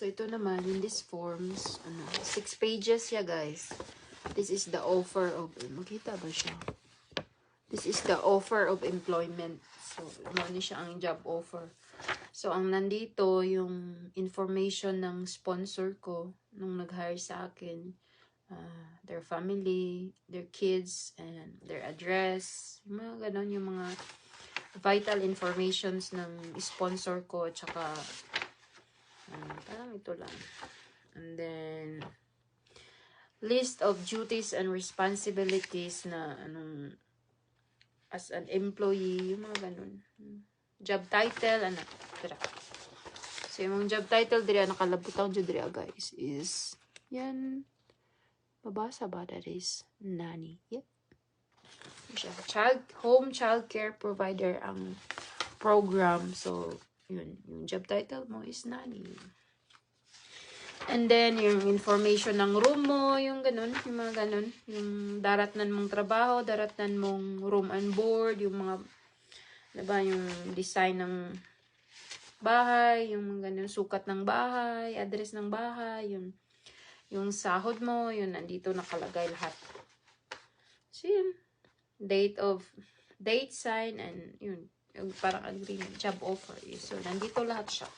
So, ito naman, in these forms, 6 pages siya, guys. This is the offer of, makita ba siya? This is the offer of employment. So, ano siya ang job offer. So, ang nandito, yung information ng sponsor ko, nung nag-hire sa akin, their family, their kids, and their address, yung mga ganon, yung mga vital informations ng sponsor ko, tsaka, parang ito lang. And then, list of duties and responsibilities na, as an employee, yung mga ganun. Job title, tira. So, yung job title, diri, nakalabutang dyan, diri, guys, is, yan, babasa ba, that is, nanny. Yep. Home child care provider ang program. So, yun, yung job title mo is nanny. And then, yung information ng room mo, yung ganun, yung mga ganun. Yung daratnan mong trabaho, daratnan mong room and board, yung mga, diba, yung design ng bahay, yung mga ganun, sukat ng bahay, address ng bahay, yung sahod mo, yun, nandito nakalagay lahat. So, yun. Date sign, and yun, yung parang agreement, job offer. So, nandito lahat siya.